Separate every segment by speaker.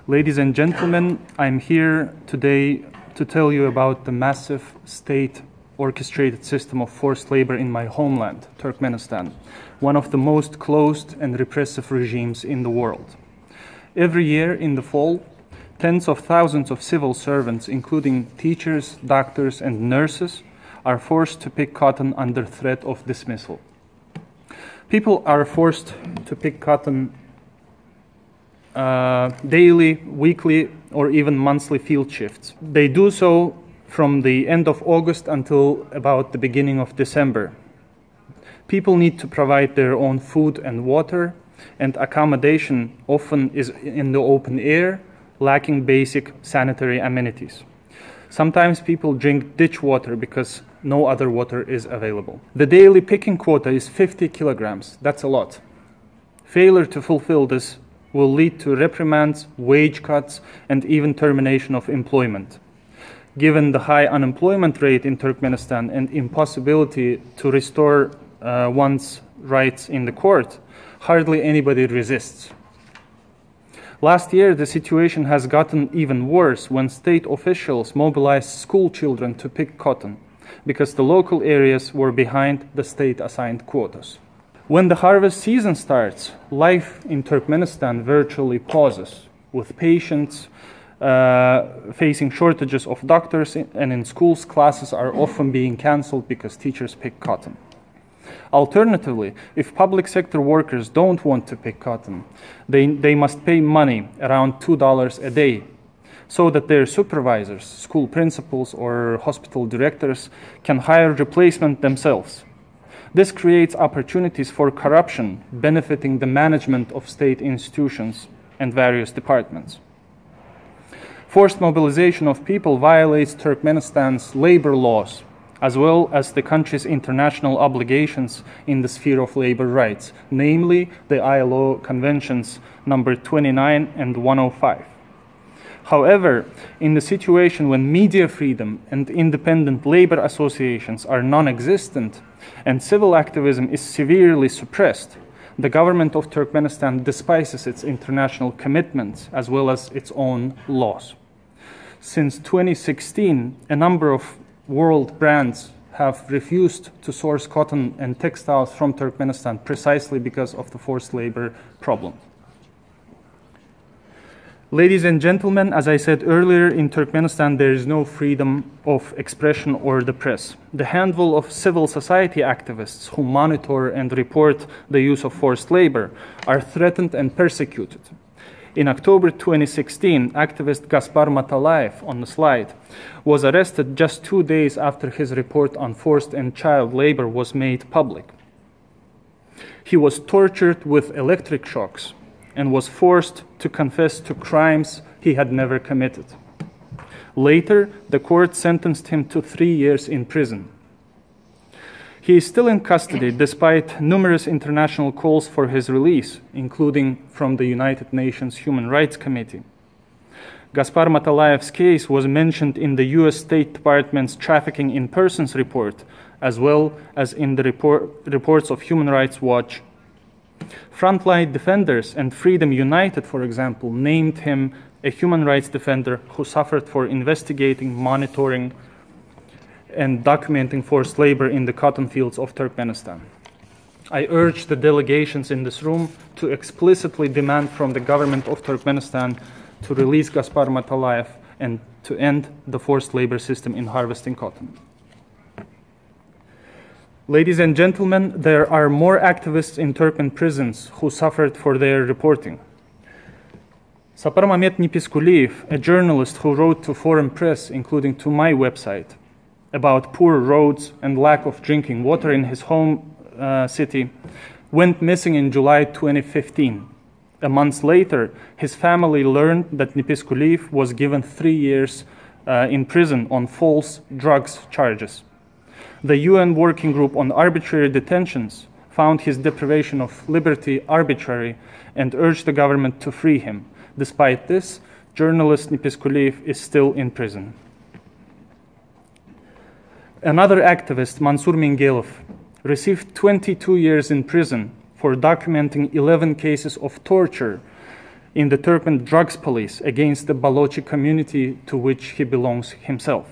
Speaker 1: Ladies and gentlemen, I'm here today to tell you about the massive state-orchestrated system of forced labor in my homeland, Turkmenistan, one of the most closed and repressive regimes in the world. Every year in the fall, tens of thousands of civil servants, including teachers, doctors, and nurses, are forced to pick cotton under threat of dismissal. People are forced to pick cotton daily, weekly, or even monthly field shifts. They do so from the end of August until about the beginning of December. People need to provide their own food and water, and accommodation often is in the open air, lacking basic sanitary amenities. Sometimes people drink ditch water because no other water is available. The daily picking quota is 50 kilograms. That's a lot. Failure to fulfill this will lead to reprimands, wage cuts, and even termination of employment. Given the high unemployment rate in Turkmenistan and impossibility to restore one's rights in the court, hardly anybody resists. Last year, the situation has gotten even worse when state officials mobilized school children to pick cotton because the local areas were behind the state-assigned quotas. When the harvest season starts, life in Turkmenistan virtually pauses, with patients facing shortages of doctors, and in schools, classes are often being cancelled because teachers pick cotton. Alternatively, if public sector workers don't want to pick cotton, they must pay money, around $2 a day, so that their supervisors, school principals, or hospital directors can hire replacement themselves. This creates opportunities for corruption, benefiting the management of state institutions and various departments. Forced mobilization of people violates Turkmenistan's labor laws, as well as the country's international obligations in the sphere of labor rights, namely the ILO Conventions number 29 and 105. However, in the situation when media freedom and independent labor associations are non-existent and civil activism is severely suppressed, the government of Turkmenistan despises its international commitments as well as its own laws. Since 2016, a number of world brands have refused to source cotton and textiles from Turkmenistan precisely because of the forced labor problem. Ladies and gentlemen, as I said earlier, in Turkmenistan there is no freedom of expression or the press. The handful of civil society activists who monitor and report the use of forced labor are threatened and persecuted. In October 2016, activist Gaspar Matalayev, on the slide, was arrested just 2 days after his report on forced and child labor was made public. He was tortured with electric shocks and was forced to confess to crimes he had never committed. Later, the court sentenced him to 3 years in prison. He is still in custody despite numerous international calls for his release, including from the United Nations Human Rights Committee. Gaspar Matalayev's case was mentioned in the US State Department's Trafficking in Persons report, as well as in the reports of Human Rights Watch. Frontline Defenders and Freedom United, for example, named him a human rights defender who suffered for investigating, monitoring, and documenting forced labor in the cotton fields of Turkmenistan. I urge the delegations in this room to explicitly demand from the government of Turkmenistan to release Gaspar Matalayev and to end the forced labor system in harvesting cotton. Ladies and gentlemen, there are more activists in Turkmen prisons who suffered for their reporting. Sapar Mehmet Nipiskuliyev, a journalist who wrote to foreign press, including to my website, about poor roads and lack of drinking water in his home city, went missing in July 2015. A month later, his family learned that Nipiskuliyev was given 3 years in prison on false drugs charges. The UN Working Group on Arbitrary Detentions found his deprivation of liberty arbitrary and urged the government to free him. Despite this, journalist Nipiskuliyev is still in prison. Another activist, Mansur Mingelov, received 22 years in prison for documenting 11 cases of torture in the Turkmen drugs police against the Balochi community to which he belongs himself.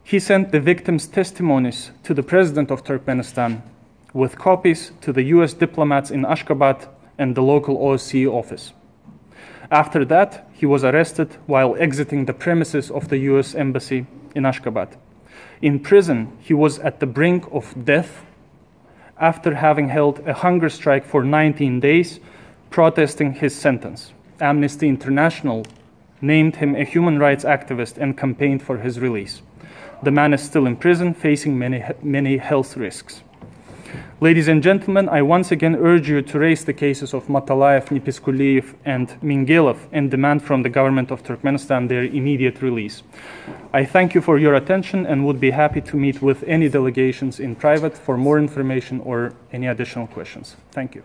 Speaker 1: He sent the victims' testimonies to the president of Turkmenistan, with copies to the US diplomats in Ashgabat and the local OSCE office. After that, he was arrested while exiting the premises of the US embassy in Ashgabat. In prison, he was at the brink of death after having held a hunger strike for 19 days, protesting his sentence. Amnesty International named him a human rights activist and campaigned for his release. The man is still in prison, facing many health risks. Ladies and gentlemen, I once again urge you to raise the cases of Matalayev, Nipiskuliyev, and Mingelov and demand from the government of Turkmenistan their immediate release. I thank you for your attention and would be happy to meet with any delegations in private for more information or any additional questions. Thank you.